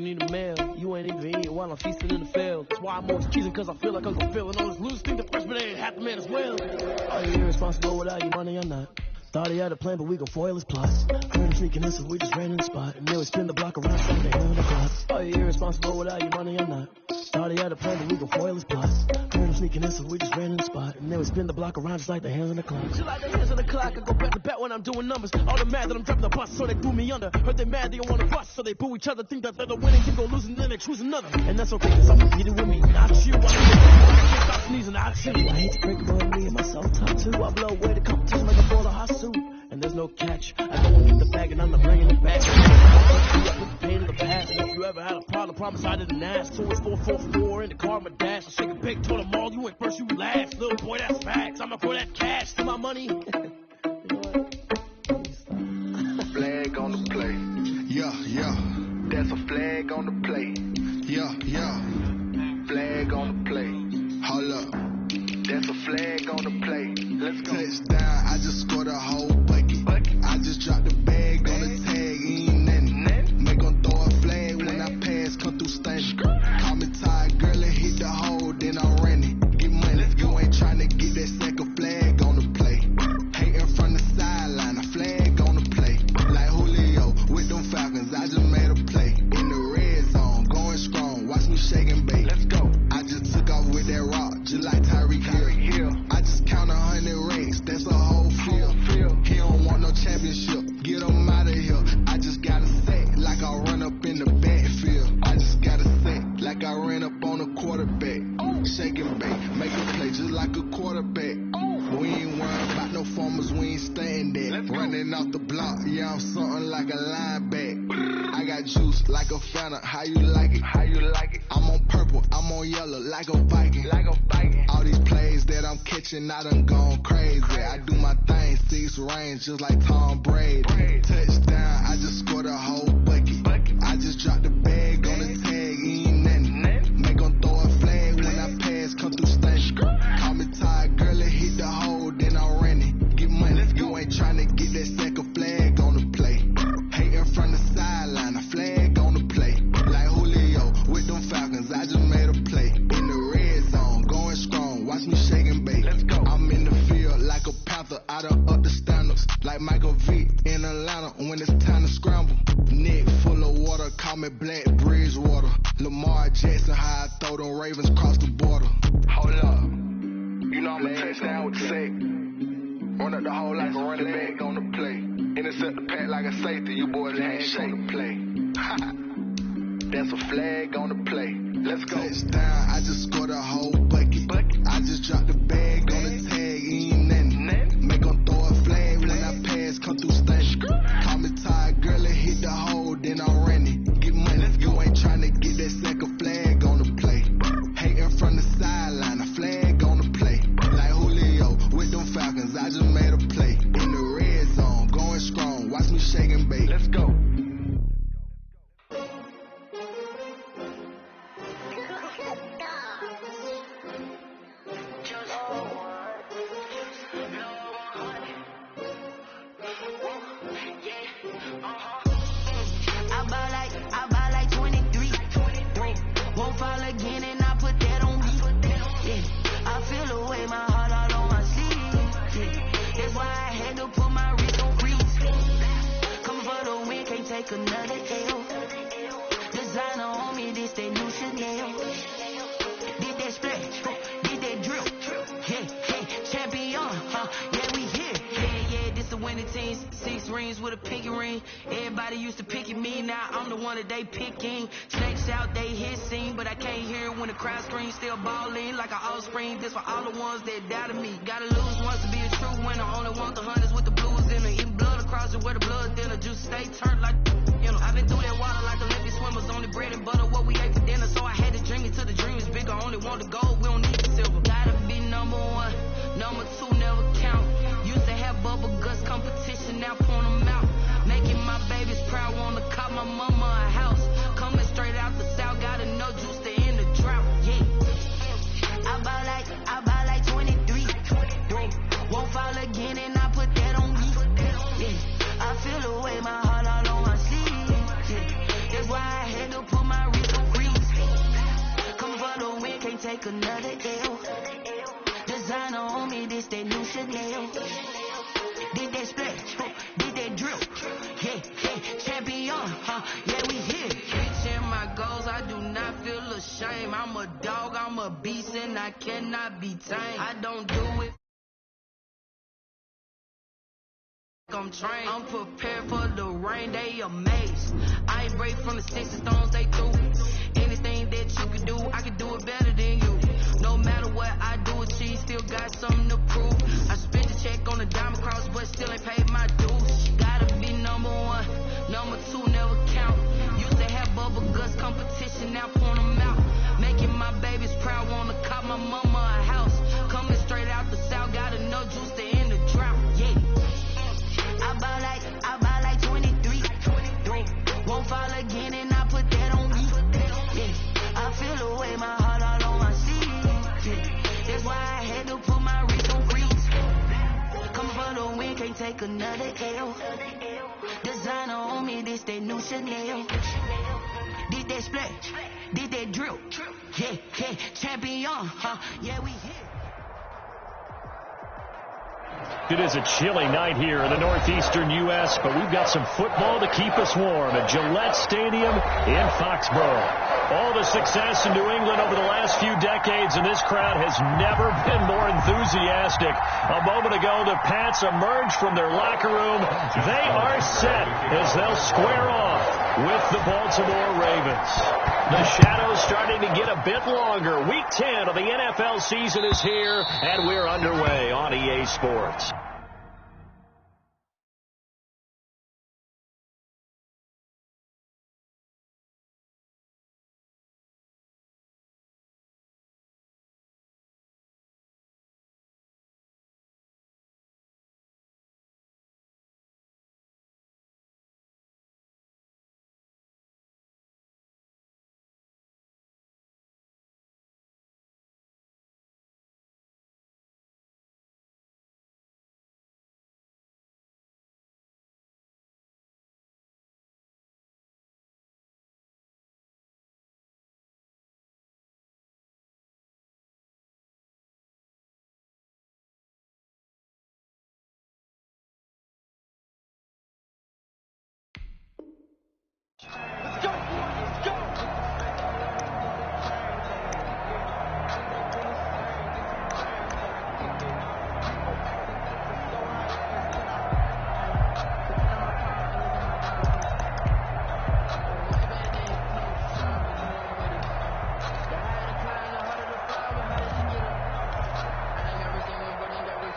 need a meal. You ain't even eating while I'm feasting in the field. That's why I'm always cheesing, cause I feel like I'm gonna feel. And all this losers think the freshman ain't half the man as well. Are you irresponsible without your money or not? Thought he had a plan, but we gon' foil his plots. Heard him sneaking in, so we just ran in the spot. And then we spin the block around, so they on the clock. Are you irresponsible without your money or not? Thought he had a plan, but we gon' foil his plots. Heard him sneaking in, so we just ran in the spot. And then we spin the block around, just like the hands on the clock. Just like the hands on the clock, I go back to back when I'm doing numbers. All the mad that I'm driving the bus, so they threw me under. Heard they mad, they don't wanna bust, so they boo each other. Think that they're the winning team, gon' lose, and then they choose another. And that's okay, cause I'm competing with me, not you. I can't stop sneezing, I hate to break about me and myself top too. I blow away the competition like a ball of hot soup. And there's no catch. I don't need the bag and I'm not bringing it back. I put the pain in the past. And if you ever had a problem, promise I didn't ask. So it's 444 in the car, my dash. I shake a big, told them all, you ain't first, you last. Little boy, that's facts. I'ma throw that cash to my money. Flag on the play. Yeah, yeah. That's a flag on the play. Yeah, yeah. Flag on the play. Hold up. That's a flag on the play. Let's go. Touchdown, I just scored a whole bucket. I just dropped the bag on the tag, ain't nothing. Make 'em throw a flag when I pass, come through stunning. Call me tired, girl, and hit the hole, then I ran it. Get money, you ain't tryna get that second flag on the play. Hating from the sideline, a flag on the play. Like Julio with them Falcons, I just made a play. In the red zone, going strong, watch me shake and bake. Let's go. I just took off with that rock, just like Tyreek Hill. I just count 100 racks, that's a whole field. He don't want no championship, get him out of here. I just gotta say, like I run up in the backfield. I just gotta say, like I ran up on a quarterback. Shake and bake, make a play just like a quarterback. We ain't worried about no formers, we ain't staying there. Running off the block, yeah, I'm something like a linebacker. I got juice like a Fanta, how you like it? How you like it? I'm on purple, I'm on yellow, like a Viking. Like a Viking. All these plays that I'm catching, I done gone crazy. I do my thing, 6 range, just like Tom Brady. Touchdown, I just scored a whole bucket. I just dropped the bag on the tag, ain't nothing. Make 'em throw a flag when I pass, come through stunning. Call me tired, girl, and hit the hole, then I ran it. Get money, you ain't tryna get that second flag on the play. Hating from the sideline, a flag on the play. Like Julio with them Falcons, I just made a play. In the red zone, going strong, watch me shake and bake. Let's go. I'm in the field like a Panther, I done up the standards. Like Michael Vick in Atlanta when it's time to scramble. Neck full of water, call me Black Bridgewater. Lamar Jackson, how I throw them Ravens cross the border. Hold up. You know I'm a touchdown with the sack. Run up the hole like a running back on the play. Intercept the pack like a safety, you boys ain't on the play. That's a flag on the play. Let's go. Touchdown, I just scored a whole bucket. I just dropped the bag on the tag, ain't nothing. Make 'em throw a flag when I pass, come through stunning. Call me tired, girl, and hit the hole, then I ran it. Get money, you ain't tryna get that second flag on the play. Hating from the sideline, a flag on the play. Like Julio with them Falcons, I just made a play. In the red zone, going strong, watch me shake and bake. Let's go. I buy like 23. Won't fall again and I put that on me. Yeah, I feel away my heart all on my sleeve. Yeah, that's why I had to put my wrist on freeze. Coming for the win, can't take another L. Designer on me, this that new Chanel. Did that splash, did that drill. Yeah, champion, yeah, we here. Yeah, this the winning team. 6 rings with a pinky ring. Everybody used to picking me, now I'm the one that they picking. Snakes out, they hissing, but I can't hear when the crowd screams. Still balling like an offspring. This for all the ones that doubted me. Gotta lose once to be a true winner. Only want the hunters with the blues in her. Eating blood across it where the blood thinner. Juice stay turned like, you know. I've been through that water like Olympic swimmers. Only bread and butter, what we ate for dinner. So I had to dream it till the dream is bigger. Only want the gold, we don't need the silver. Gotta be number 1, number 2 never count. Used to have bubble guts competition, now point them out. Making my babies proud, wanna cop my mama a house. Coming straight out the south, gotta know juice to end the drought. Yeah, I buy like 23. Won't fall again and I put that on me. Yeah, I feel away my heart all on my sleeve. Yeah, take another L. Designer on me, this that new Chanel. Did that splash, did that drill. Yeah, champion, yeah, we here. Reaching my goals, I do not feel ashamed. I'm a dog, I'm a beast, and I cannot be tamed. I don't do it. I'm trained, I'm prepared for the rain, they amazed. I ain't break from the sticks and stones they threw. Anything that you can do, I can do it better than you. No matter what I do, achieve, still got something to prove. I spent the check on the diamond cross, but still ain't paid my dues. Gotta be number one, number two never count. Used to have bubble guts competition, now point them out. Making my babies proud, wanna cop my mama a house. Coming straight out the south, got enough juice to end the drought, yeah. I buy like 23. Won't fall again and I put that on me. Yeah, I feel the way my heart all on my sleeve. Yeah, that's why I had to put my wrist on freeze. Come for the win, can't take another L. Designer on me, this that new Chanel. Did that splash, did that drill. Yeah, champion, yeah, we here. It is a chilly night here in the northeastern U.S., but we've got some football to keep us warm at Gillette Stadium in Foxborough. All the success in New England over the last few decades, and this crowd has never been more enthusiastic. A moment ago, the Pats emerged from their locker room. They are set as they'll square off with the Baltimore Ravens. The shadow's starting to get a bit longer. Week 10 of the NFL season is here, and we're underway on EA Sports. Let's go! Let's go!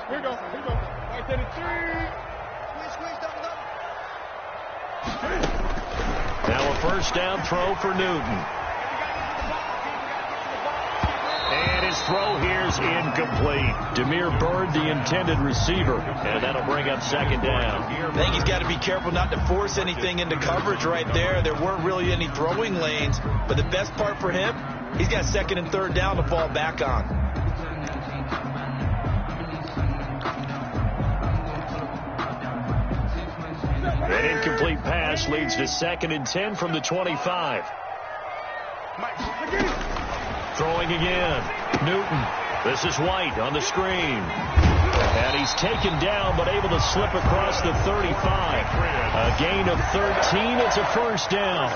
Here we go. Right there, the three. Squeeze, double. Now a first down throw for Newton. And his throw here is incomplete. Demir Bird, the intended receiver. And that'll bring up second down. I think he's got to be careful not to force anything into coverage right there. There weren't really any throwing lanes. But the best part for him, he's got second and third down to fall back on. An incomplete pass leads to 2nd and 10 from the 25. Throwing again. Newton. This is White on the screen. And he's taken down, but able to slip across the 35. A gain of 13. It's a first down.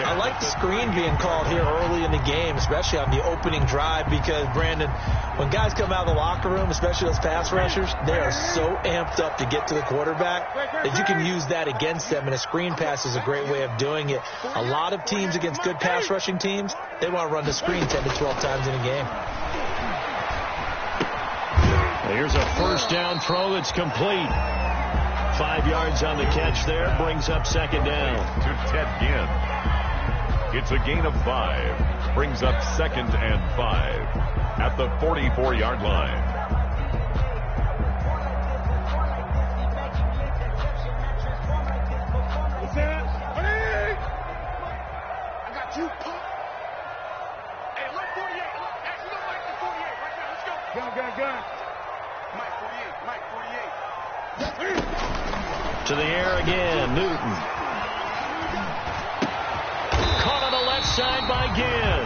I like the screen being called here early in the game, especially on the opening drive, because, Brandon, when guys come out of the locker room, especially those pass rushers, they are so amped up to get to the quarterback that you can use that against them, and a screen pass is a great way of doing it. A lot of teams against good pass rushing teams, they want to run the screen 10 to 12 times in a game. Here's a first down throw that's complete. 5 yards on the catch there, brings up second down. To Ted Ginn. It's a gain of 5. Brings up 2nd and 5 at the 44-yard line. I got you. Hey, look 48. Look, actually, look like the 48 right now. Let's go. Gun. Mike 48. To the air again, Newton. Caught on the left side by Ginn.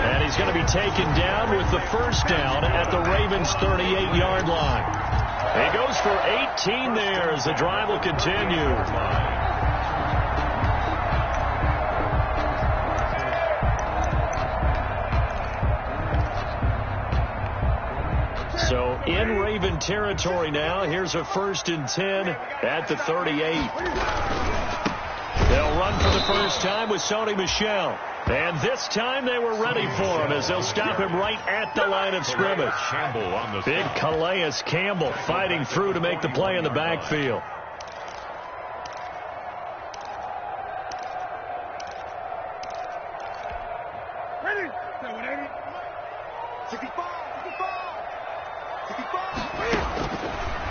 And he's he's going to be taken down with the first down at the Ravens' 38-yard line. He goes for 18 there as the drive will continue. So in Raven territory now. Here's a 1st and 10 at the 38. They'll run for the first time with Sony Michel. And this time they were ready for him as they'll stop him right at the line of scrimmage. Big Calais Campbell fighting through to make the play in the backfield.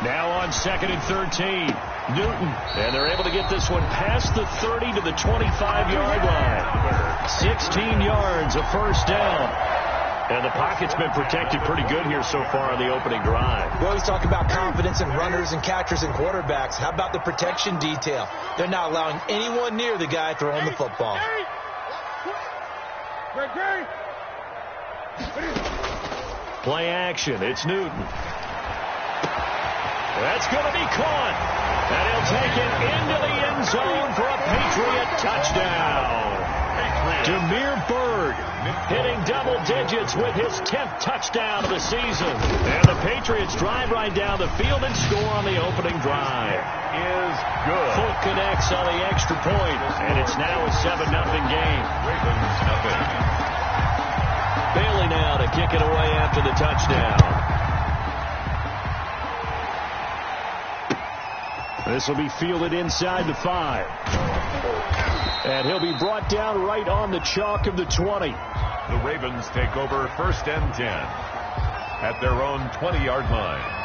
Now on 2nd and 13, Newton, and they're able to get this one past the 30 to the 25-yard line. 16 yards, a first down. And the pocket's been protected pretty good here so far on the opening drive. We always talk about confidence in runners and catchers and quarterbacks. How about the protection detail? They're not allowing anyone near the guy throwing the football. Play action. It's Newton. That's going to be caught. And he'll take it into the end zone for a Patriot touchdown. Demir Bird hitting double digits with his 10th touchdown of the season. And the Patriots drive right down the field and score on the opening drive. Is good. Fulk connects on the extra point, and it's now a 7-0 game. Ravens nothing. Bailey now to kick it away after the touchdown. This will be fielded inside the 5. And he'll be brought down right on the chalk of the 20. The Ravens take over 1st and 10 at their own 20-yard line.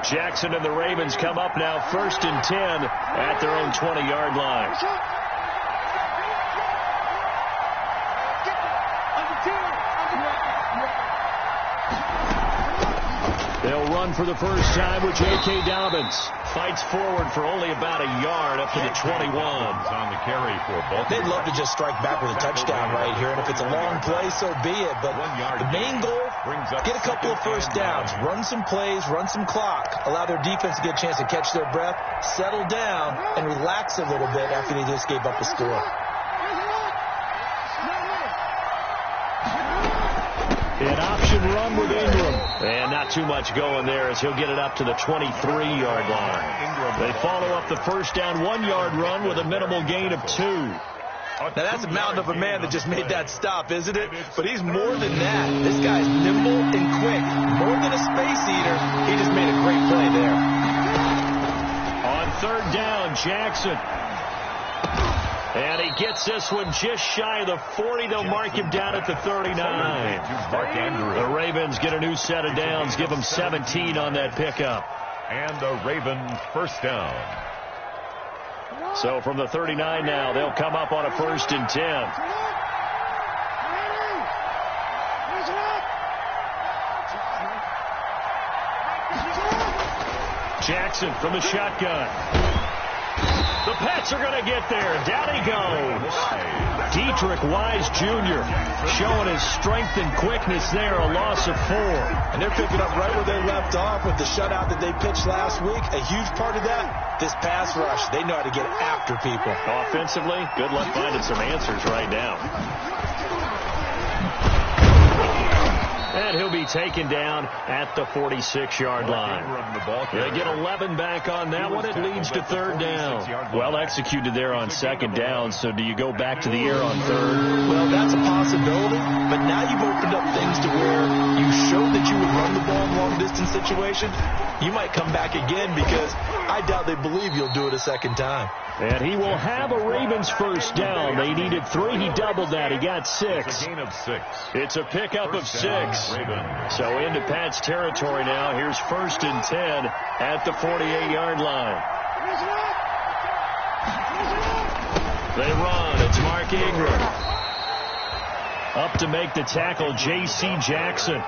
Jackson and the Ravens come up now 1st and 10 at their own 20-yard line. They'll run for the first time with J.K. Dobbins. Fights forward for only about a yard up to the 21. On the carry for both. They'd love to just strike back with a touchdown right here, and if it's a long play, so be it. But the main goal, get a couple of first downs, run some plays, run some clock, allow their defense to get a chance to catch their breath, settle down, and relax a little bit after they just gave up a score. An option run with Ingram. And not too much going there as he'll get it up to the 23-yard line. They follow up the first down 1-yard run with a minimal gain of 2. Now that's a mountain of a man that just made that stop, isn't it? But he's more than that. This guy's nimble and quick. More than a space eater. He just made a great play there. On 3rd down, Jackson. And he gets this one just shy of the 40. They'll mark him down at the 39. The Ravens get a new set of downs. Give them 17 on that pickup. And the Ravens first down. So from the 39 now, they'll come up on a 1st and 10. Jackson from the shotgun. The Pats are going to get there. Down he goes. Dietrich Wise Jr. showing his strength and quickness there. A loss of 4. And they're picking up right where they left off with the shutout that they pitched last week. A huge part of that, this pass rush. They know how to get after people. Offensively, good luck finding some answers right now. And he'll be taken down at the 46-yard line. They get 11 back on that one. It leads to 3rd down. Well executed there on 2nd down. So do you go back to the air on 3rd? Well, that's a possibility. But now you've opened up things to where you showed that you would run the ball in long-distance situations. You might come back again because I doubt they believe you'll do it a 2nd time. And he will have a Ravens first down. They needed 3. He doubled that. He got 6. A gain of 6. It's a pickup of 6. So into Pat's territory now. Here's 1st and 10 at the 48-yard line. They run. It's Mark Ingram. Up to make the tackle, J.C. Jackson.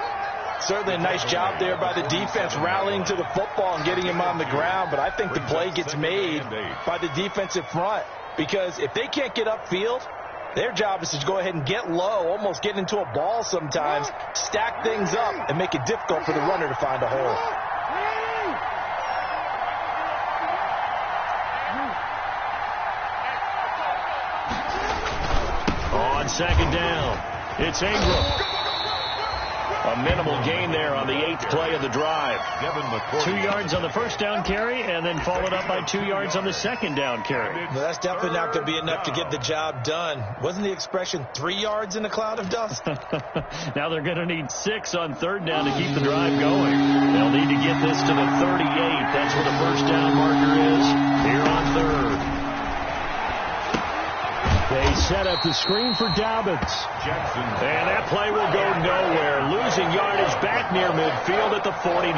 Certainly a nice job there by the defense rallying to the football and getting him on the ground. But I think the play gets made by the defensive front, because if they can't get upfield, their job is to go ahead and get low, almost get into a ball sometimes, stack things up, and make it difficult for the runner to find a hole. On second down, it's Ingram. A minimal gain there on the 8th play of the drive. 2 yards on the first down carry, and then followed up by 2 yards on the second down carry. Well, that's definitely not going to be enough to get the job done. Wasn't the expression 3 yards in a cloud of dust? Now they're going to need 6 on third down to keep the drive going. They'll need to get this to the 38. That's where the first down marker is here on third. They set up the screen for Dobbins. And that play will go nowhere. Losing yardage back near midfield at the 49.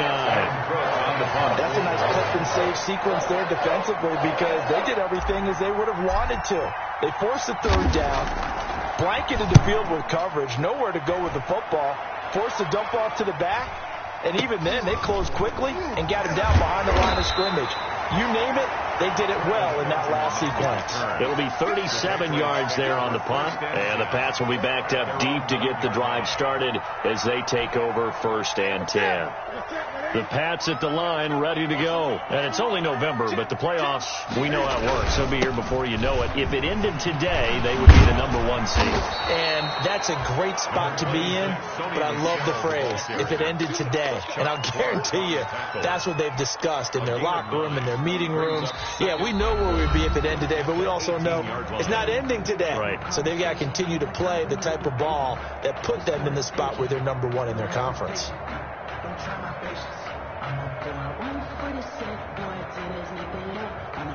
That's a nice clip and save sequence there defensively, because they did everything as they would have wanted to. They forced the third down, blanketed the field with coverage, nowhere to go with the football, forced the dump off to the back, and even then they closed quickly and got him down behind the line of scrimmage. You name it, they did it well in that last sequence. It'll be 37 yards there on the punt, and the Pats will be backed up deep to get the drive started as they take over 1st and 10. The Pats at the line, ready to go. And it's only November, but the playoffs, we know how it works. They'll be here before you know it. If it ended today, they would be the #1 seed. And that's a great spot to be in, but I love the phrase, if it ended today. And I'll guarantee you, that's what they've discussed in their locker room, in their meeting rooms. Yeah, we know where we'd be if it ended today, but we also know it's not ending today. Right. So they've got to continue to play the type of ball that put them in the spot where they're #1 in their conference.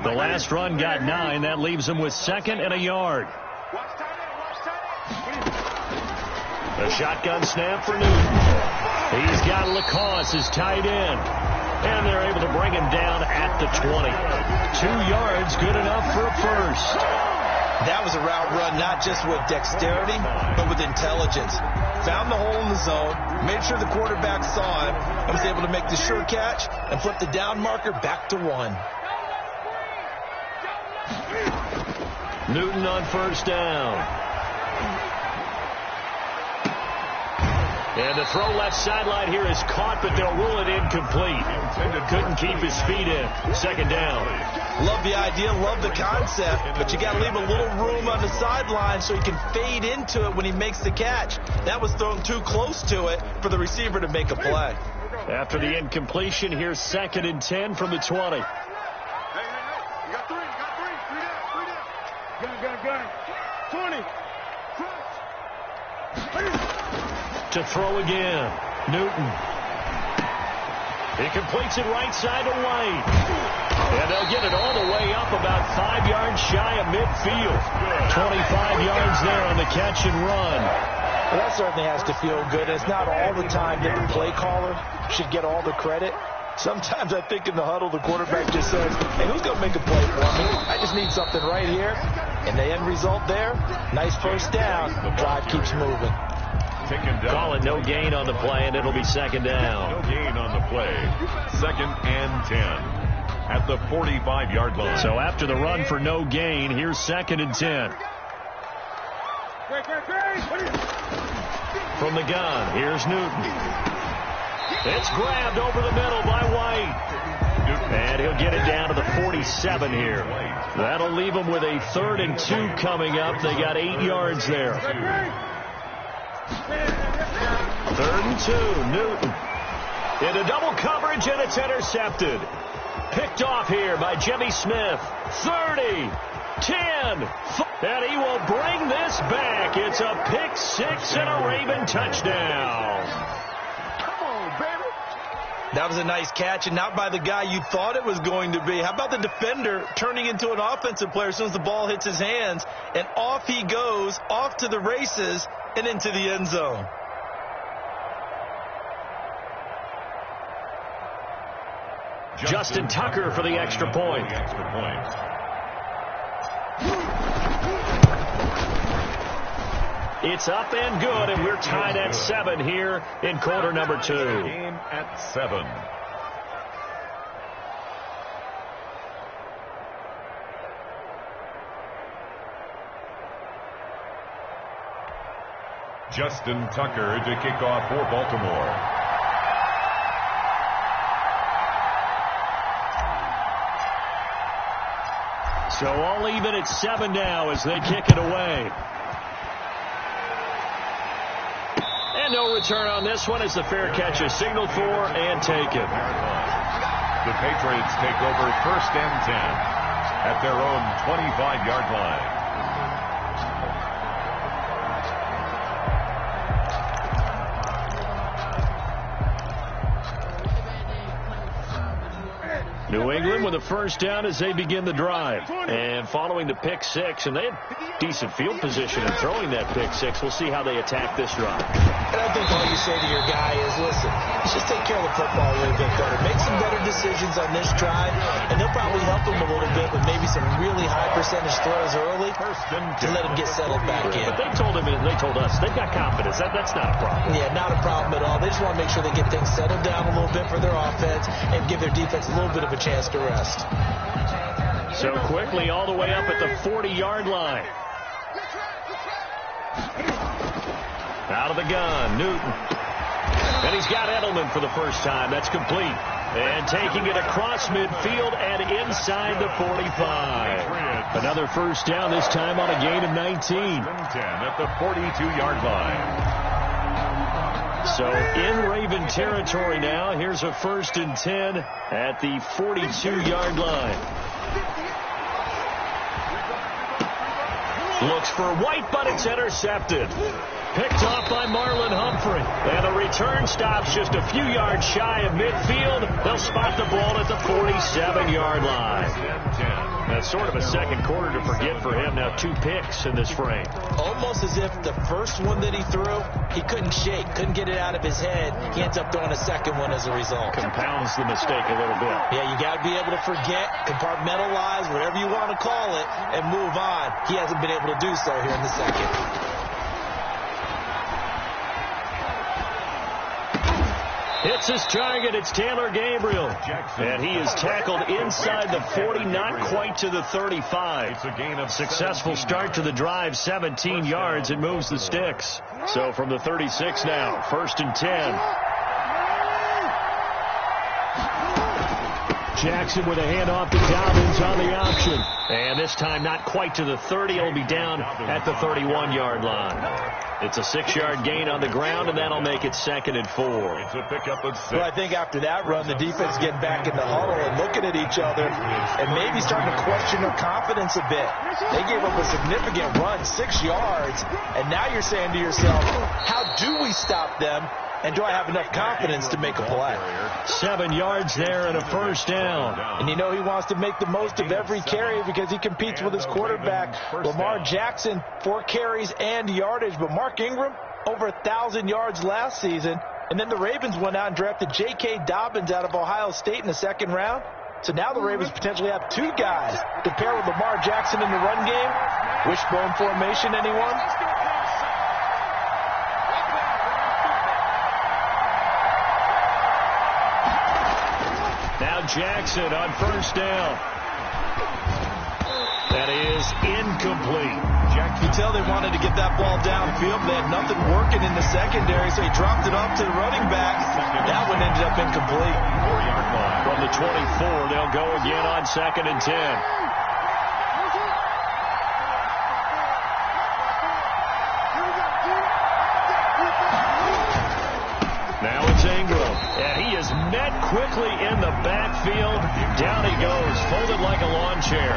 The last run got 9. That leaves them with 2nd and a yard. A shotgun snap for Newton. He's got Lacoste as tight end. And they're able to bring him down at the 20. 2 yards, good enough for a first. That was a route run not just with dexterity, but with intelligence. Found the hole in the zone, made sure the quarterback saw him, and was able to make the sure catch and flip the down marker back to 1. Newton on first down. And the throw left sideline here is caught, but they'll rule it incomplete. Couldn't keep his feet in. 2nd down. Love the idea, love the concept, but you got to leave a little room on the sideline so he can fade into it when he makes the catch. That was thrown too close to it for the receiver to make a play. After the incompletion, here's 2nd and 10 from the 20. You got three. Gun. 20. To throw again. Newton. He completes it right side to White. And they'll get it all the way up about 5 yards shy of midfield. 25 yards there on the catch and run. Well, that certainly has to feel good. It's not all the time that the play caller should get all the credit. Sometimes I think in the huddle, the quarterback just says, hey, who's going to make a play for me? I just need something right here. And the end result there, nice first down. The drive keeps moving. Call it no gain on the play, and it'll be 2nd down. No gain on the play. 2nd and 10 at the 45-yard line. So after the run for no gain, here's 2nd and 10. From the gun, here's Newton. It's grabbed over the middle by White. And he'll get it down to the 47 here. That'll leave them with a 3rd and 2 coming up. They got 8 yards there. 3rd and 2, Newton. Into double coverage, and it's intercepted. Picked off here by Jimmy Smith. 30, 10, and he will bring this back. It's a pick 6 and a Raven touchdown. That was a nice catch, and not by the guy you thought it was going to be. How about the defender turning into an offensive player as soon as the ball hits his hands, and off he goes, off to the races, and into the end zone. Justin Tucker for the extra point. It's up and good, and we're tied at 7 here in quarter number 2. Game at 7. Justin Tucker to kick off for Baltimore. So all even at 7 now as they kick it away. And no return on this one as the fair catch is signaled for and taken. The Patriots take over 1st and 10 at their own 25-yard line. New England with a first down as they begin the drive. And following the pick 6, and they had decent field position in throwing that pick 6. We'll see how they attack this drive. And I think all you say to your guy is, listen, let's just take care of the football a little bit better. Make some better decisions on this drive, and they'll probably help him a little bit with maybe some really high percentage throws early to let him get settled back in. But they told us they've got confidence. That's not a problem. Yeah, not a problem at all. They just want to make sure they get things settled down a little bit for their offense and give their defense a little bit of a chance to rest. So quickly all the way up at the 40-yard line. Out of the gun, Newton. And he's got Edelman for the first time. That's complete. And taking it across midfield and inside the 45. Another first down, this time on a gain of 19. 10 at the 42-yard line. So in Raven territory now. Here's a 1st and 10 at the 42-yard line. Looks for White, but it's intercepted. Picked off by Marlon Humphrey. And the return stops just a few yards shy of midfield. They'll spot the ball at the 47-yard line. That's sort of a second quarter to forget for him. Now 2 picks in this frame. Almost as if the first one that he threw, he couldn't shake, couldn't get it out of his head. He ends up throwing a second one as a result. Compounds the mistake a little bit. Yeah, you got to be able to forget, compartmentalize, whatever you want to call it, and move on. He hasn't been able to do so here in the second. Hits his target. It's Taylor Gabriel. And he is tackled inside the 40, not quite to the 35. It's a gain of successful start to the drive, 17 yards, and moves the sticks. So from the 36 now, 1st and 10. Jackson with a handoff to Dobbins on the option. And this time not quite to the 30. It'll be down at the 31-yard line. It's a 6-yard gain on the ground, and that'll make it 2nd and 4. It's a pickup of 6. Well, I think after that run, the defense getting back in the huddle and looking at each other and maybe starting to question their confidence a bit. They gave up a significant run, 6 yards, and now you're saying to yourself, how do we stop them? And do I have enough confidence to make a play? 7 yards there and a first down. And you know he wants to make the most of every carry because he competes with his quarterback, Lamar Jackson, 4 carries and yardage. But Mark Ingram, over 1,000 yards last season. And then the Ravens went out and drafted J.K. Dobbins out of Ohio State in the 2nd round. So now the Ravens potentially have 2 guys to pair with Lamar Jackson in the run game. Wishbone formation, anyone? Jackson on first down. That is incomplete. You tell they wanted to get that ball downfield. They had nothing working in the secondary, so he dropped it off to the running back. That one ended up incomplete. 4-yard line. From the 24, they'll go again on 2nd and 10. Now it's Ingram, and he is met quickly in the backfield. Down he goes, folded like a lawn chair.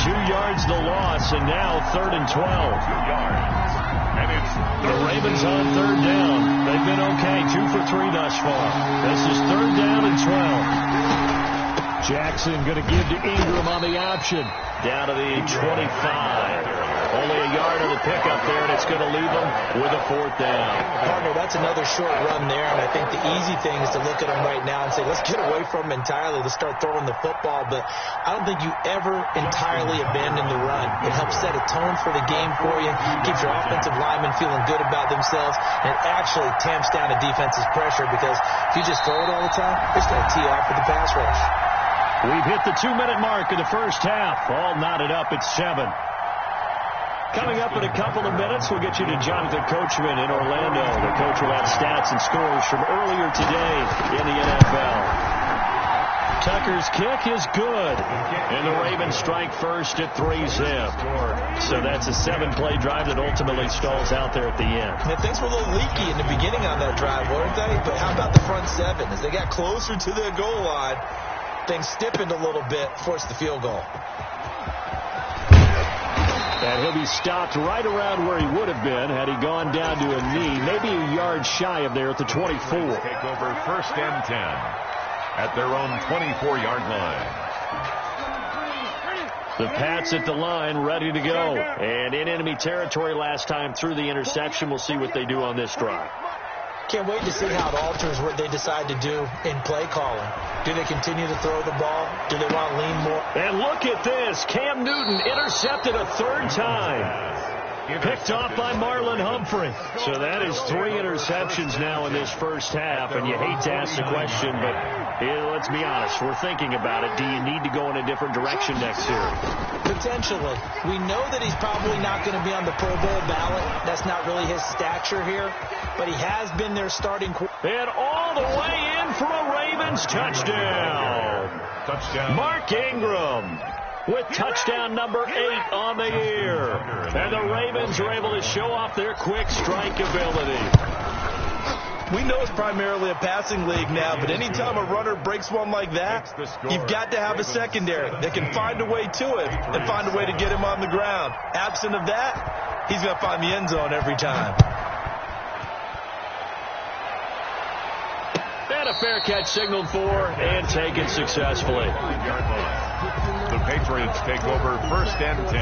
2 yards the loss, and now 3rd and 12. 2 yards. And it's the Ravens on 3rd down. They've been okay, 2 for 3 thus far. This is 3rd down and 12. Jackson going to give to Ingram on the option. Down to the 25. Only a yard of the pickup there, and it's going to leave them with a 4th down. Partner, that's another short run there, and I think the easy thing is to look at them right now and say, let's get away from them entirely. Let's start throwing the football, but I don't think you ever entirely abandon the run. It helps set a tone for the game for you, keeps your offensive linemen feeling good about themselves, and it actually tamps down a defense's pressure because if you just throw it all the time, it's going to tee off with the pass rush. We've hit the 2-minute mark in the first half. All knotted up at 7. Coming up in a couple of minutes, we'll get you to Jonathan Coachman in Orlando. The coach will have stats and scores from earlier today in the NFL. Tucker's kick is good, and the Ravens strike first at 3-zip. So that's a 7-play drive that ultimately stalls out there at the end. And things were a little leaky in the beginning on that drive, weren't they? But how about the front 7? As they got closer to their goal line, things stiffened a little bit, forced the field goal. And he'll be stopped right around where he would have been had he gone down to a knee, maybe a yard shy of there at the 24. Take over 1st and 10 at their own 24-yard line. The Pats at the line, ready to go. And in enemy territory last time through the interception. We'll see what they do on this drive. Can't wait to see how it alters what they decide to do in play calling. Do they continue to throw the ball? Do they want to lean more? And look at this. Cam Newton intercepted a 3rd time. Picked off by Marlon Humphrey. So that is 3 interceptions now in this first half. And you hate to ask the question, but let's be honest. We're thinking about it. Do you need to go in a different direction next year? Potentially. We know that he's probably not going to be on the Pro Bowl ballot. That's not really his stature here. But he has been their starting quarterback. And all the way in for a Ravens touchdown. Mark Ingram with touchdown number 8 on the year. And the Ravens are able to show off their quick strike ability. We know it's primarily a passing league now, but anytime a runner breaks one like that, you've got to have a secondary that can find a way to it and find a way to get him on the ground. Absent of that, he's going to find the end zone every time. And a fair catch signaled for and taken successfully. The Patriots take over 1st and 10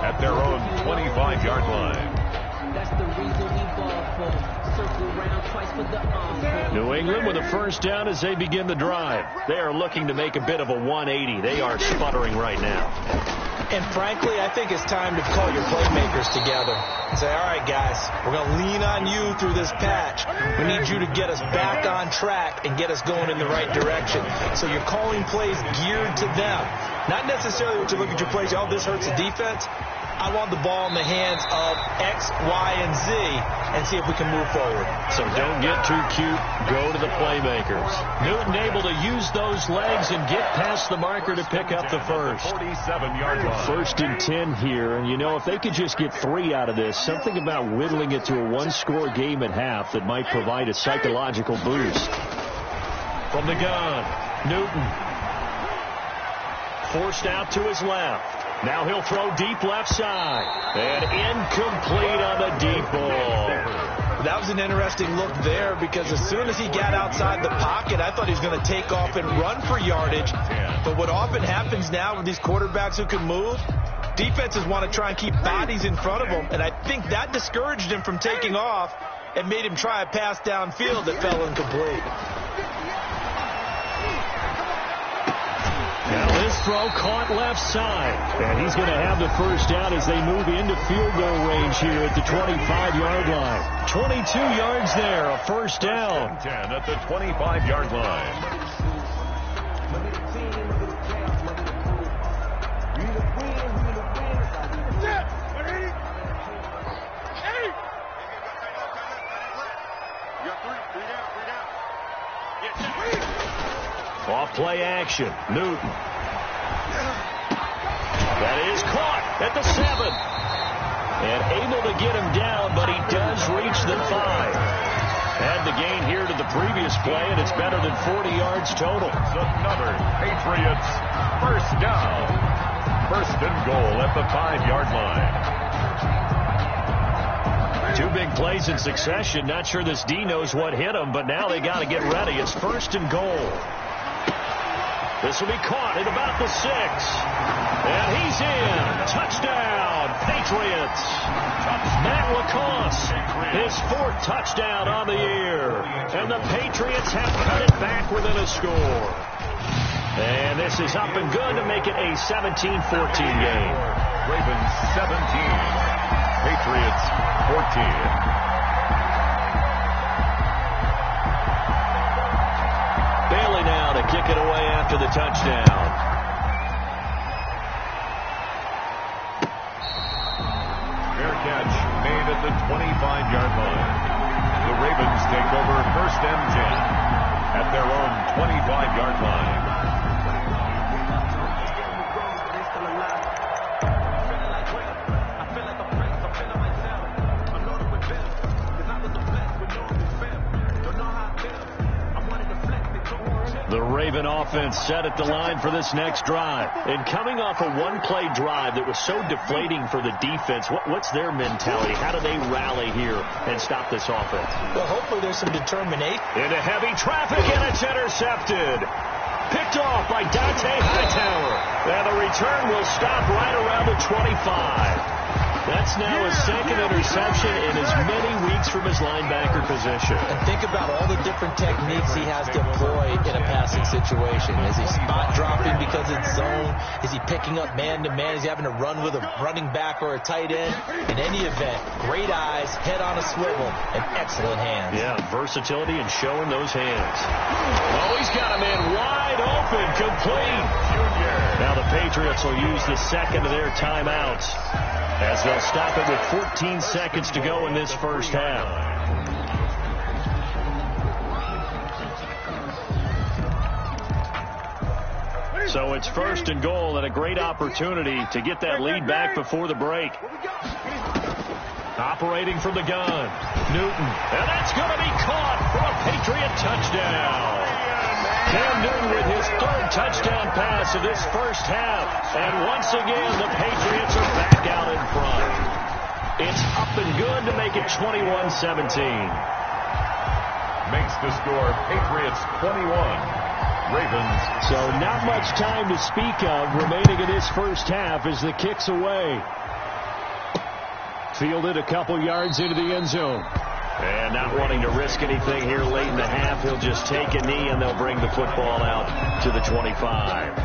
at their own 25-yard line. That's the reason we ball for. Circle around twice for the encore. New England with a 1st down as they begin the drive. They are looking to make a bit of a 180. They are sputtering right now. And frankly, I think it's time to call your playmakers together and say, all right, guys, we're going to lean on you through this patch. We need you to get us back on track and get us going in the right direction. So you're calling plays geared to them. Not necessarily what you look at your plays, oh, this hurts the defense. I want the ball in the hands of X, Y, and Z and see if we can move forward. So don't get too cute. Go to the playmakers. Newton able to use those legs and get past the marker to pick up the first. 47-yard line. 1st and 10 here. And, you know, if they could just get 3 out of this, something about whittling it to a 1-score game at half that might provide a psychological boost. From the gun, Newton. Forced out to his left. Now he'll throw deep left side. And incomplete on the deep ball. That was an interesting look there because as soon as he got outside the pocket, I thought he was going to take off and run for yardage. But what often happens now with these quarterbacks who can move, defenses want to try and keep bodies in front of them. And I think that discouraged him from taking off and made him try a pass downfield that fell incomplete. Now this throw caught left side. And he's going to have the 1st down as they move into field goal range here at the 25-yard line. 22 yards there, a 1st down. 10 at the 25-yard line. Off play action. Newton. That is caught at the 7. And able to get him down, but he does reach the 5. Had the gain here to the previous play, and it's better than 40 yards total. Another Patriots 1st down. 1st and goal at the 5-yard line. 2 big plays in succession. Not sure this D knows what hit him, but now they got to get ready. It's 1st and goal. This will be caught at about the 6. And he's in. Touchdown, Matt LaCosse, his 4th touchdown on the year. And the Patriots have cut it back within a score. And this is up and good to make it a 17-14 game. Ravens 17, Patriots 14. Bailey now to kick it away after the touchdown. Fair catch made at the 25-yard line. The Ravens take over 1st and 10 at their own 25-yard line. The Raven offense set at the line for this next drive. And coming off a one-play drive that was so deflating for the defense, what's their mentality? How do they rally here and stop this offense? Well, hopefully there's some determination. Into heavy traffic, and it's intercepted. Picked off by Dante Hightower. And the return will stop right around the 25. That's now his 2nd interception in as many weeks from his linebacker position. And think about all the different techniques he has to employ in a passing situation. Is he spot dropping because it's zone? Is he picking up man-to-man? Is he having to run with a running back or a tight end? In any event, great eyes, head on a swivel, and excellent hands. Yeah, versatility and showing those hands. Oh, he's got a man wide open, complete. Now the Patriots will use the 2nd of their timeouts, as they'll stop it with 14 seconds to go in this first half. So it's 1st and goal, and a great opportunity to get that lead back before the break. Operating from the gun, Newton. And that's going to be caught for a Patriot touchdown. Cam Newton with his 3rd touchdown pass of this first half. And once again, the Patriots are back out in front. It's up and good to make it 21-17. Makes the score Patriots 21, Ravens. So not much time to speak of remaining in this first half as the kick's away. Fielded a couple yards into the end zone. And not wanting to risk anything here late in the half, he'll just take a knee and they'll bring the football out to the 25.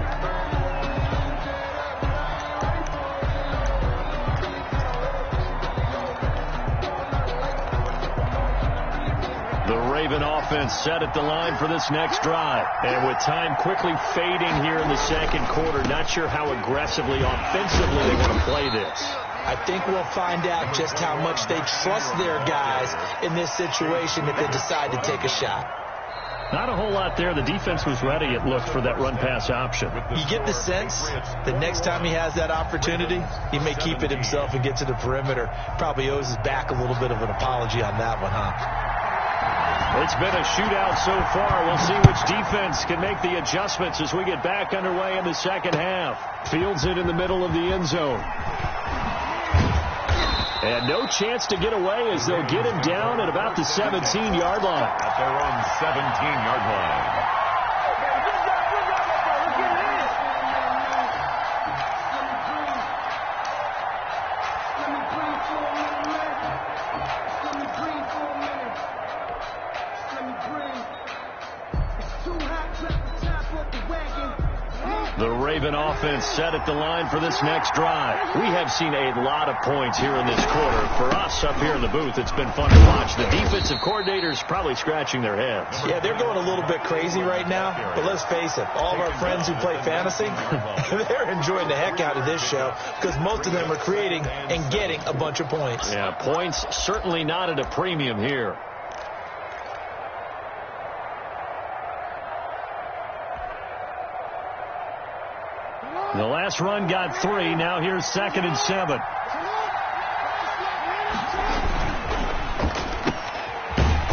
The Raven offense set at the line for this next drive. And with time quickly fading here in the 2nd quarter, not sure how aggressively, offensively they want to play this. I think we'll find out just how much they trust their guys in this situation if they decide to take a shot. Not a whole lot there. The defense was ready, it looked, for that run-pass option. You get the sense that next time he has that opportunity, he may keep it himself and get to the perimeter. Probably owes his back a little bit of an apology on that one, huh? It's been a shootout so far. We'll see which defense can make the adjustments as we get back underway in the 2nd half. Fields it in the middle of the end zone. And no chance to get away as they'll get him down at about the 17-yard line. At their own 17-yard line. The Raven offense set at the line for this next drive. We have seen a lot of points here in this quarter. For us up here in the booth, it's been fun to watch. The defensive coordinators probably scratching their heads. Yeah, they're going a little bit crazy right now. But let's face it, all of our friends who play fantasy, they're enjoying the heck out of this show because most of them are creating and getting a bunch of points. Yeah, points certainly not at a premium here. The last run got 3. Now here's 2nd and 7.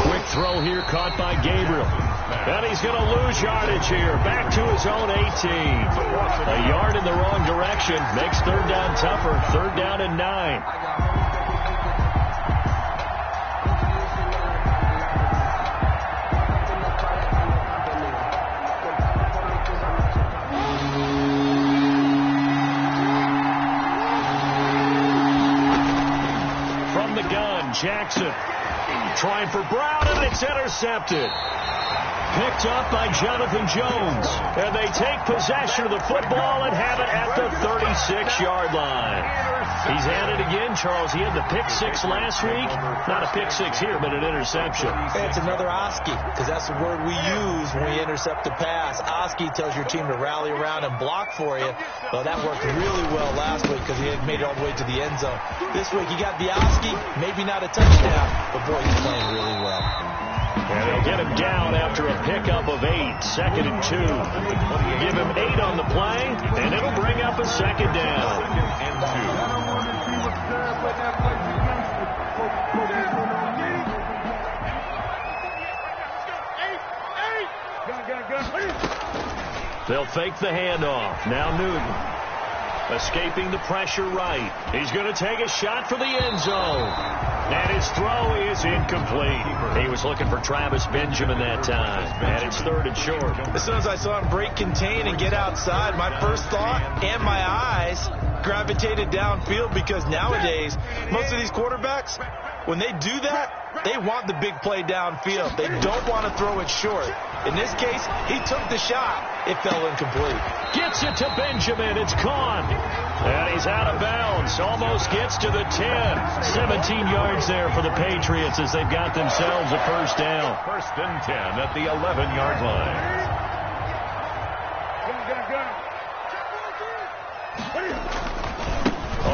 Quick throw here caught by Gabriel. And he's going to lose yardage here. Back to his own 18. A yard in the wrong direction. Makes 3rd down tougher. 3rd down and 9. Jackson trying for Brown, and it's intercepted. Picked up by Jonathan Jones. And they take possession of the football and have it at the 36-yard line. He's had it again, Charles. He had the pick six last week. Not a pick six here, but an interception. Hey, it's another Oski, because that's the word we use when we intercept a pass. Oski tells your team to rally around and block for you. Well, that worked really well last week because he had made it all the way to the end zone. This week, he got the Oski, maybe not a touchdown, but boy, he's playing really well. And they'll get him down after a pickup of 8, 2nd and 2. Give him 8 on the play, and it'll bring up a 2nd down. They'll fake the handoff. Now Newton. Escaping the pressure right. He's going to take a shot for the end zone. And his throw is incomplete. He was looking for Travis Benjamin that time. And it's 3rd and short. As soon as I saw him break contain and get outside, my first thought and my eyes gravitated downfield, because nowadays, most of these quarterbacks, when they do that, they want the big play downfield. They don't want to throw it short. In this case, he took the shot. It fell incomplete. Gets it to Benjamin. It's caught. And he's out of bounds. Almost gets to the 10. 17 yards there for the Patriots as they've got themselves a first down. 1st and 10 at the 11-yard line.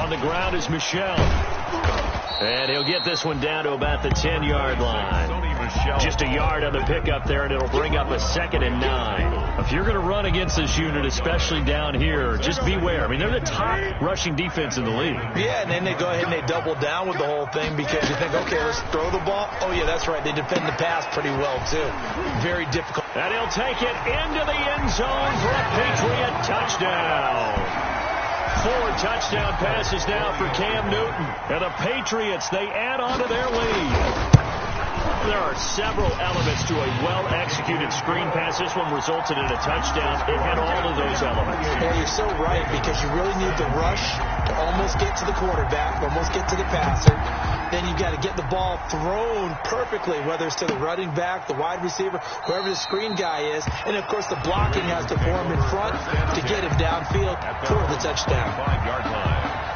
On the ground is Michelle. And he'll get this one down to about the 10-yard line. Just a yard on the pickup there, and it'll bring up a 2nd and 9. If you're going to run against this unit, especially down here, just beware. I mean, they're the top rushing defense in the league. Yeah, and then they go ahead and they double down with the whole thing because you think, okay, let's throw the ball. Oh, yeah, that's right. They defend the pass pretty well, too. Very difficult. And he'll take it into the end zone for a Patriot touchdown. 4 touchdown passes now for Cam Newton. And the Patriots, they add on to their lead. There are several elements to a well-executed screen pass. This one resulted in a touchdown. It had all of those elements. Yeah, you're so right, because you really need the rush to almost get to the quarterback, almost get to the passer. Then you've got to get the ball thrown perfectly, whether it's to the running back, the wide receiver, whoever the screen guy is. And, of course, the blocking has to form in front to get him downfield for the touchdown. 5-yard line.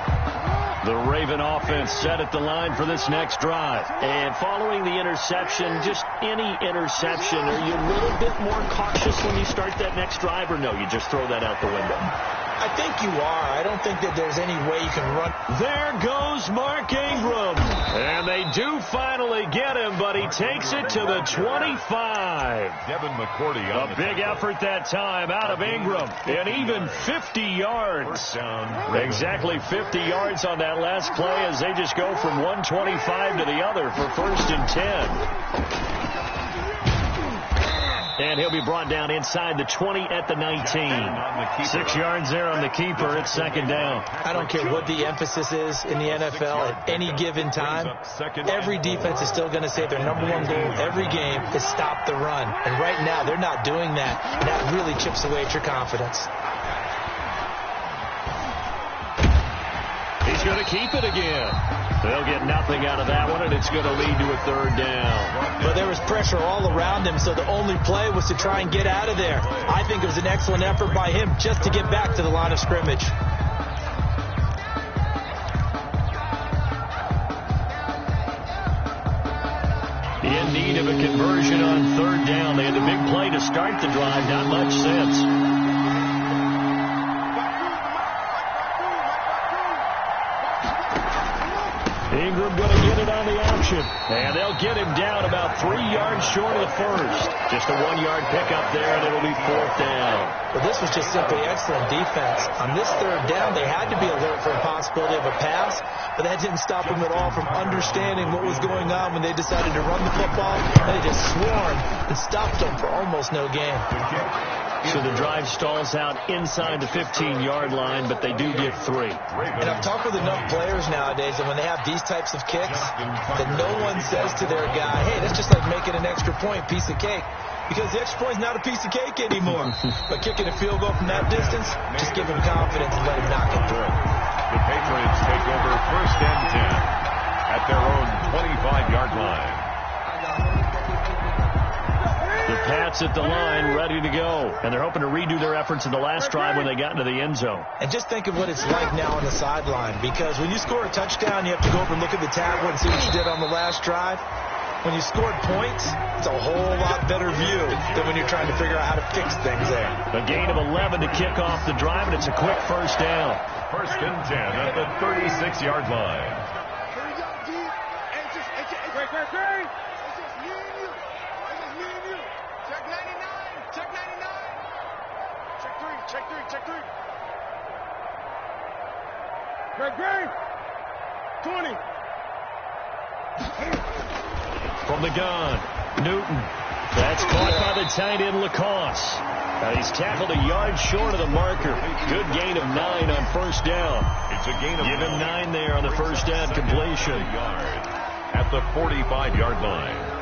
The Raven offense set at the line for this next drive. And following the interception, just any interception, are you a little bit more cautious when you start that next drive, or no, you just throw that out the window? I think you are. I don't think that there's any way you can run. There goes Mark Ingram. And they do finally get him, but he takes it to the 25. Devin McCourty. A big effort that time out of Ingram. And even 50 yards. Exactly 50 yards on that last play as they just go from 125 to the other for 1st and 10. And he'll be brought down inside the 20 at the 19. 6 yards there on the keeper. It's 2nd down. I don't care what the emphasis is in the NFL at any given time. Every defense is still going to say their #1 goal every game is stop the run. And right now, they're not doing that. And that really chips away at your confidence. He's going to keep it again. They'll get nothing out of that one, and it's going to lead to a 3rd down. But there was pressure all around him, so the only play was to try and get out of there. I think it was an excellent effort by him just to get back to the line of scrimmage. In need of a conversion on 3rd down. They had the big play to start the drive. Not much since. Ingram going to get it on the option. And they'll get him down about 3 yards short of the first. Just a 1-yard pickup there, and it'll be 4th down. Well, this was just simply excellent defense. On this 3rd down, they had to be alert for a possibility of a pass, but that didn't stop them at all from understanding what was going on when they decided to run the football. They just swarmed and stopped them for almost no gain. So the drive stalls out inside the 15-yard line, but they do get 3. And I've talked with enough players nowadays, and when they have these types of kicks, that no one says to their guy, hey, that's just like making an extra point, piece of cake. Because the extra point is not a piece of cake anymore. But kicking a field goal from that distance, just give him confidence and let him knock it through. The Patriots take over 1st and 10 at their own 25. sets at the line, ready to go. And they're hoping to redo their efforts in the last drive when they got into the end zone. And just think of what it's like now on the sideline, because when you score a touchdown, you have to go over and look at the tablet and see what you did on the last drive. When you scored points, it's a whole lot better view than when you're trying to figure out how to fix things there. A gain of 11 to kick off the drive, and it's a quick first down. First and 10 at the 36-yard line. Check three. Greg. 20. From the gun, Newton. That's caught by the tight end, Lacoste. He's tackled a yard short of the marker. Good gain of 9 on first down. It's a gain of Give him 9 there on the first down completion. At the 45-yard line.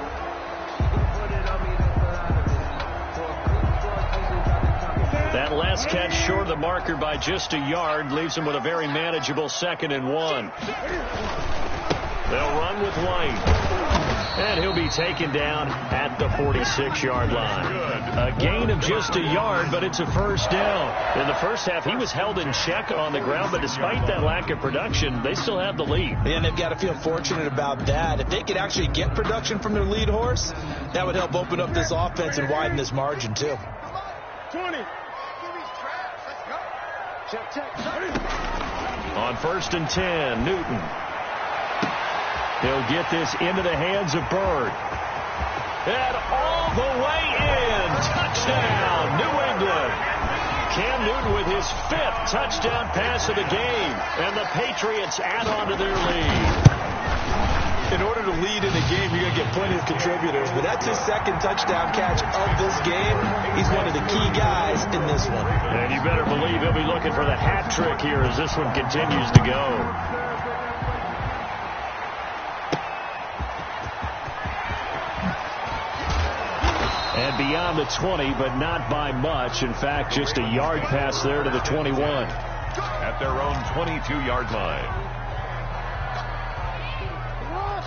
That last catch short of the marker by just a yard leaves him with a very manageable 2nd and 1. They'll run with White. And he'll be taken down at the 46-yard line. A gain of just a yard, but it's a first down. In the first half, he was held in check on the ground, but despite that lack of production, they still have the lead. And they've got to feel fortunate about that. If they could actually get production from their lead horse, that would help open up this offense and widen this margin, too. 20. On first and 10, Newton. He'll get this into the hands of Bird. And all the way in. Touchdown, New England. Cam Newton with his 5th touchdown pass of the game. And the Patriots add on to their lead. In order to lead in a game, you're going to get plenty of contributors. But that's his 2nd touchdown catch of this game. He's one of the key guys in this one. And you better believe he'll be looking for the hat trick here as this one continues to go. And beyond the 20, but not by much. In fact, just a yard pass there to the 21. At their own 22-yard line.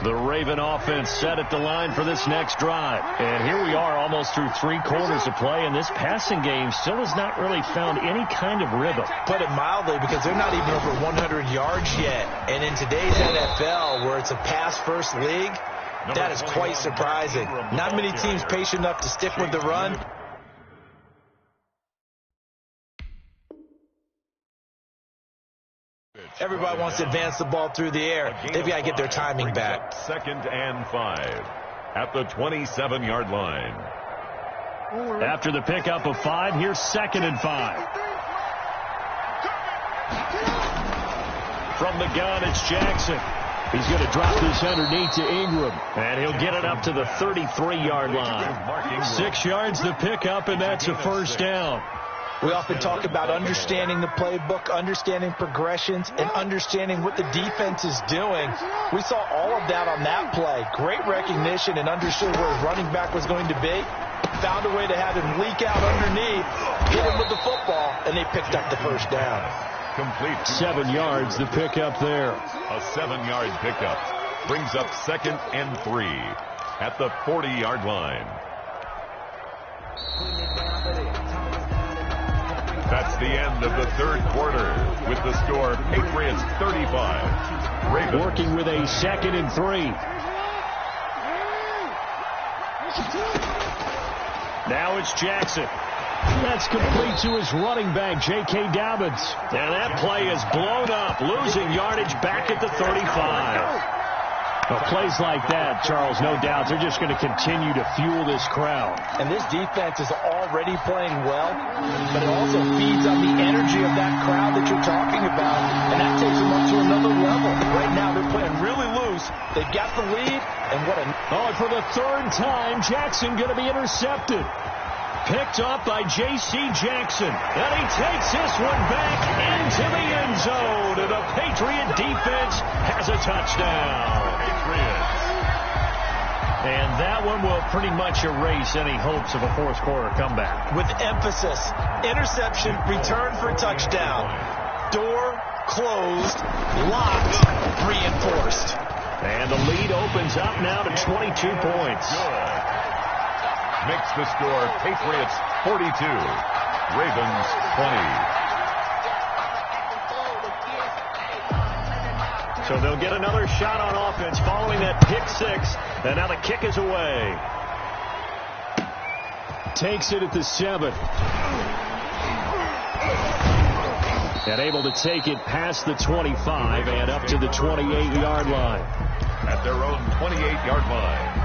The Raven offense set at the line for this next drive. And here we are almost through 3 quarters of play, and this passing game still has not really found any kind of rhythm. Put it mildly, because they're not even over 100 yards yet. And in today's NFL, where it's a pass-first league, that is quite surprising. Not many teams patient enough to stick with the run. Everybody wants to advance the ball through the air. They've got to get their timing back. 2nd and 5 at the 27-yard line. After the pickup of 5, here's 2nd and 5. From the gun, it's Jackson. He's going to drop this underneath to Ingram. And he'll get it up to the 33-yard line. 6 yards the pickup, and that's a first down. We often talk about understanding the playbook, understanding progressions, and understanding what the defense is doing. We saw all of that on that play. Great recognition and understood where his running back was going to be. Found a way to have him leak out underneath, hit him with the football, and they picked up the first down. Complete. 7 yards the pickup there. A 7-yard pickup brings up 2nd and 3 at the 40-yard line. That's the end of the 3rd quarter with the score Patriots 35. Ravens. Working with a 2nd and 3. Now it's Jackson. That's complete to his running back, J.K. Dobbins. And that play is blown up, losing yardage back at the 35. Well, plays like that, Charles, no doubt, they're just going to continue to fuel this crowd. And this defense is already playing well, but it also feeds on the energy of that crowd that you're talking about, and that takes them up to another level. Right now, they're playing really loose. They've got the lead, and what a... Oh, and for the 3rd time, Jackson going to be intercepted. Picked up by J.C. Jackson. And he takes this one back into the end zone. And the Patriot defense has a touchdown. And that one will pretty much erase any hopes of a 4th quarter comeback. With emphasis, interception, return for touchdown. Door closed, locked, reinforced. And the lead opens up now to 22 points. makes the score Patriots 42, Ravens 20. So they'll get another shot on offense following that pick six. And now the kick is away. Takes it at the 7. And able to take it past the 25 and up to the 28-yard line. At their own 28-yard line.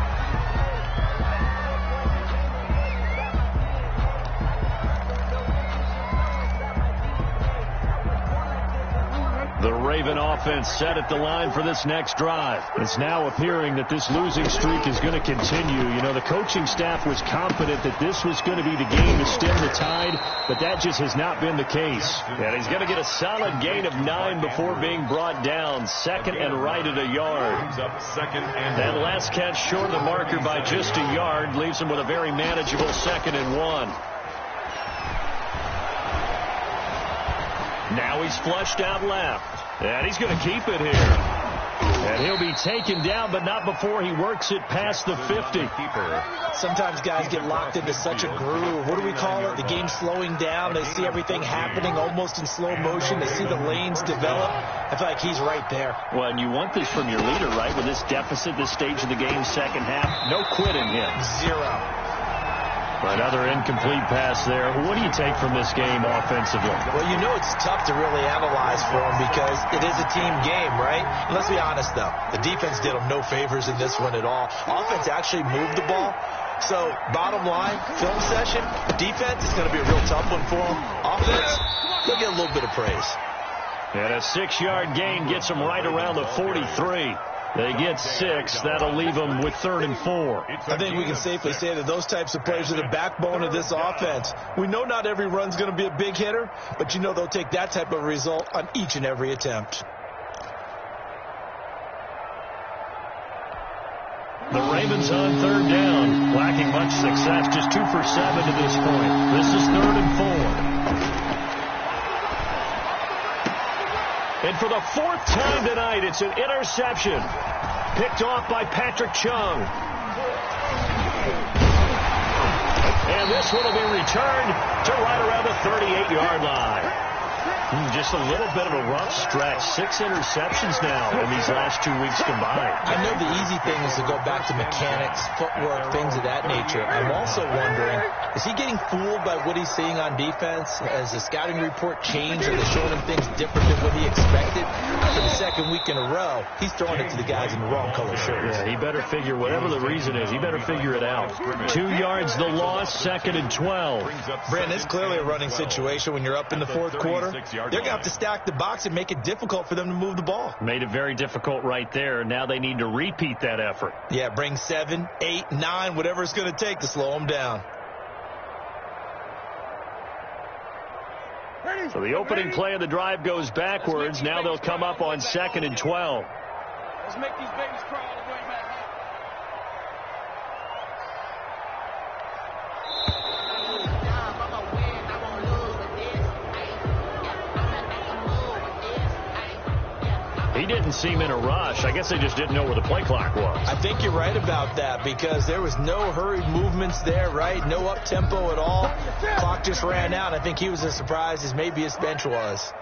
The Raven offense set at the line for this next drive. It's now appearing that this losing streak is going to continue. You know, the coaching staff was confident that this was going to be the game to stem the tide, but that just has not been the case. And he's going to get a solid gain of 9 before being brought down. Second and right at a yard. That last catch short of the marker by just a yard leaves him with a very manageable 2nd and 1. Now he's flushed out left. And he's going to keep it here. And he'll be taken down, but not before he works it past the 50. Sometimes guys get locked into such a groove. What do we call it? The game's slowing down. They see everything happening almost in slow motion. They see the lanes develop. I feel like he's right there. Well, and you want this from your leader, right? With this deficit, this stage of the game, second half, no quitting him. 0. Another incomplete pass there. What do you take from this game offensively? Well, you know it's tough to really analyze for him because it is a team game, right? And let's be honest, though. The defense did him no favors in this one at all. Offense actually moved the ball. So, bottom line, film session, defense is going to be a real tough one for him. Offense, they'll get a little bit of praise. And a 6-yard gain gets them right around the 43. They get 6. That'll leave them with 3rd and 4. I think we can safely say that those types of players are the backbone of this offense. We know not every run's going to be a big hitter, but you know they'll take that type of result on each and every attempt. The Ravens on 3rd down, lacking much success, just 2 for 7 to this point. This is 3rd and 4. And for the 4th time tonight, it's an interception. Picked off by Patrick Chung. And this one will be returned to right around the 38-yard line. Just a little bit of a rough stretch. 6 interceptions now in these last 2 weeks combined. I know the easy thing is to go back to mechanics, footwork, things of that nature. I'm also wondering, is he getting fooled by what he's seeing on defense? Has the scouting report changed? Are they showing him things different than what he expected? For the 2nd week in a row, he's throwing it to the guys in the wrong color shirts. Yeah, he better figure, whatever the reason is, he better figure it out. 2 yards the loss, 2nd and 12. Brandon, it's clearly a running situation when you're up in the 4th quarter. They're going to have to stack the box and make it difficult for them to move the ball. Made it very difficult right there. Now they need to repeat that effort. Yeah, bring 7, 8, 9, whatever it's going to take to slow them down. So the opening play of the drive goes backwards. Now they'll come up on 2nd and 12. Let's make these babies crawl all the way back. He didn't seem in a rush. I guess they just didn't know where the play clock was. I think you're right about that because there was no hurried movements there, right? No up-tempo at all. Clock just ran out. I think he was as surprised as maybe his bench was.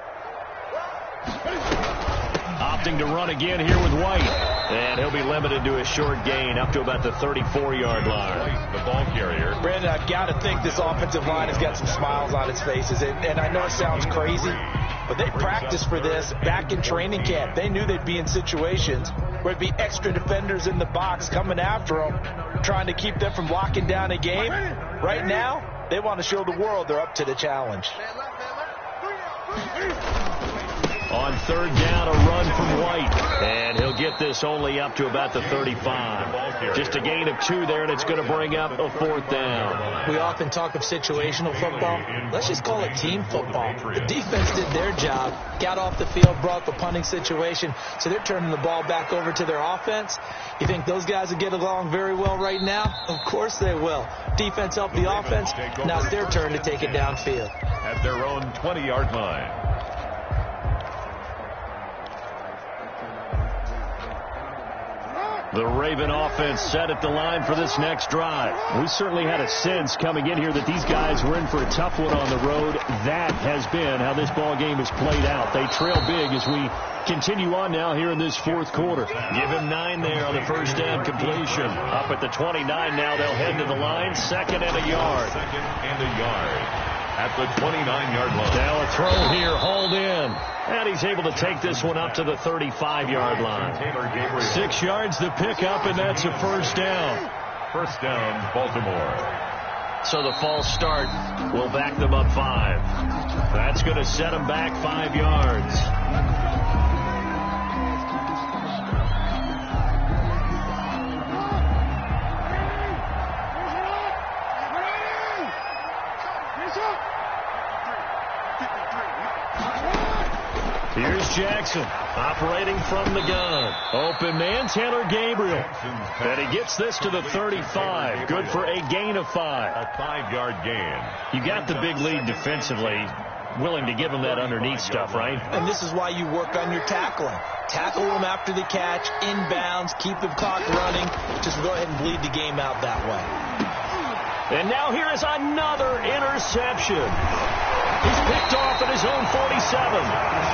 Opting to run again here with White. And he'll be limited to a short gain up to about the 34-yard line. The ball carrier. Brandon, I've got to think this offensive line has got some smiles on its faces. And I know it sounds crazy, but they practiced for this back in training camp. They knew they'd be in situations where it'd be extra defenders in the box coming after them, trying to keep them from locking down a game. Right now, they want to show the world they're up to the challenge. On 3rd down, a run from White. And he'll get this only up to about the 35. Just a gain of 2 there, and it's going to bring up a 4th down. We often talk of situational football. Let's just call it team football. The defense did their job, got off the field, brought the punting situation, so they're turning the ball back over to their offense. You think those guys will get along very well right now? Of course they will. Defense helped the offense. Now it's their turn to take it downfield. At their own 20-yard line. The Raven offense set at the line for this next drive. We certainly had a sense coming in here that these guys were in for a tough one on the road. That has been how this ball game has played out. They trail big as we continue on now here in this fourth quarter. Give him 9 there on the first down completion. Up at the 29 now, they'll head to the line. 2nd and a yard. 2nd and a yard. At the 29-yard line. Now a throw here, hauled in. And he's able to take this one up to the 35-yard line. 6 yards to pick up, and that's a first down. First down, Baltimore. So the false start will back them up 5. That's going to set them back 5 yards. Here's Jackson operating from the gun. Open man, Taylor Gabriel. And he gets this to the 35. Good for a gain of 5. A 5-yard gain. You got the big lead defensively. Willing to give him that underneath stuff, right? And this is why you work on your tackling. Tackle him after the catch, inbounds, keep the clock running. Just go ahead and bleed the game out that way. And now here is another interception. He's picked off at his own 47.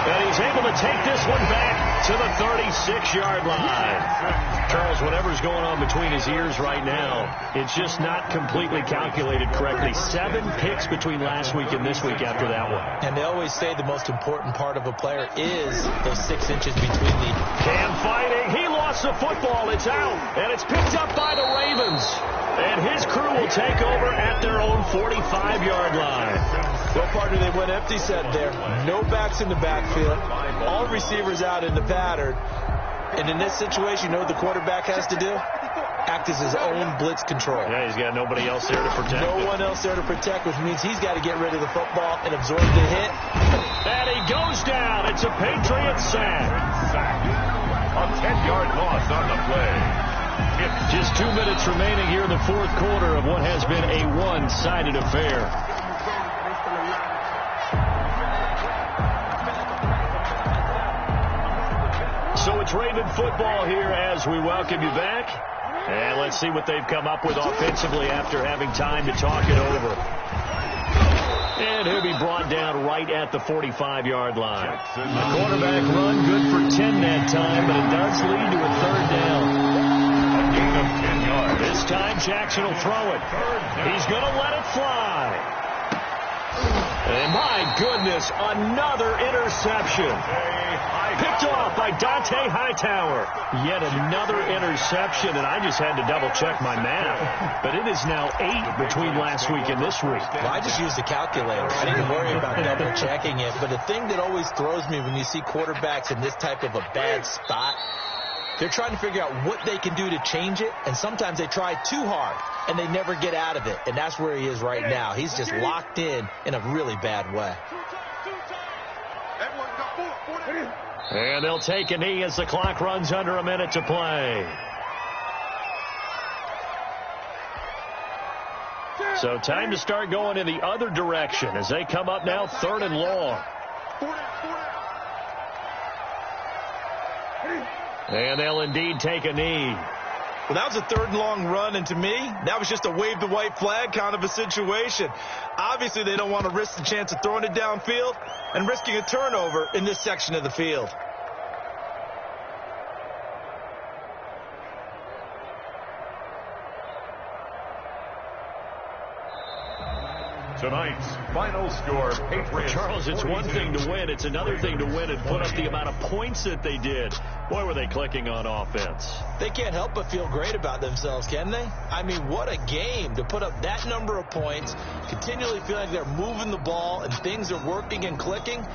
And he's able to take this one back to the 36-yard line. Charles, whatever's going on between his ears right now, it's just not completely calculated correctly. 7 picks between last week and this week after that one. And they always say the most important part of a player is those 6 inches between the... Cam fighting. He lost the football. It's out. And it's picked up by the Ravens. And his crew will take over at their own 45-yard line. Well, partner, they went empty set there. No backs in the backfield. All receivers out in the pattern. And in this situation, you know what the quarterback has to do? Act as his own blitz control. Yeah, he's got nobody else there to protect him. No one else there to protect, which means he's got to get rid of the football and absorb the hit. And he goes down. It's a Patriot sack. A 10-yard loss on the play. Just 2 minutes remaining here in the fourth quarter of what has been a one-sided affair. So it's Raven football here as we welcome you back. And let's see what they've come up with offensively after having time to talk it over. And he'll be brought down right at the 45-yard line. The quarterback run good for 10 that time, but it does lead to a 3rd down. This time Jackson will throw it. He's going to let it fly. And my goodness, another interception. Picked off by Dante Hightower. Yet another interception, and I just had to double-check my math. But it is now 8 between last week and this week. Well, I just used the calculator. I didn't worry about double-checking it. But the thing that always throws me when you see quarterbacks in this type of a bad spot, they're trying to figure out what they can do to change it, and sometimes they try too hard, and they never get out of it, and that's where he is right now. He's just locked in a really bad way. And they'll take a knee as the clock runs under a minute to play. So time to start going in the other direction as they come up now 3rd and long. And they'll indeed take a knee. Well, that was a 3rd and long run, and to me, that was just a wave the white flag kind of a situation. Obviously, they don't want to risk the chance of throwing it downfield and risking a turnover in this section of the field. Tonight's final score, Patriots. Charles, it's 42. one thing to win. It's another thing to win and put up the amount of points that they did. Boy, were they clicking on offense. They can't help but feel great about themselves, can they? I mean, what a game to put up that number of points, continually feel like they're moving the ball and things are working and clicking.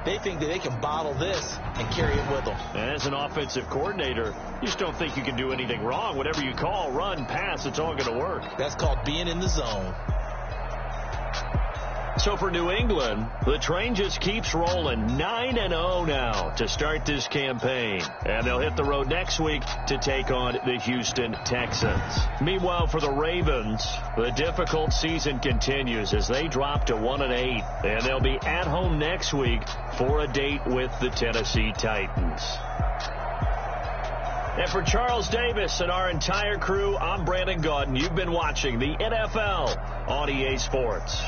They think that they can bottle this and carry it with them. And as an offensive coordinator, you just don't think you can do anything wrong. Whatever you call, run, pass, it's all going to work. That's called being in the zone. So for New England, the train just keeps rolling. 9-0 now to start this campaign. And they'll hit the road next week to take on the Houston Texans. Meanwhile, for the Ravens, the difficult season continues as they drop to 1-8. And they'll be at home next week for a date with the Tennessee Titans. And for Charles Davis and our entire crew, I'm Brandon Gaudin. You've been watching the NFL on EA Sports.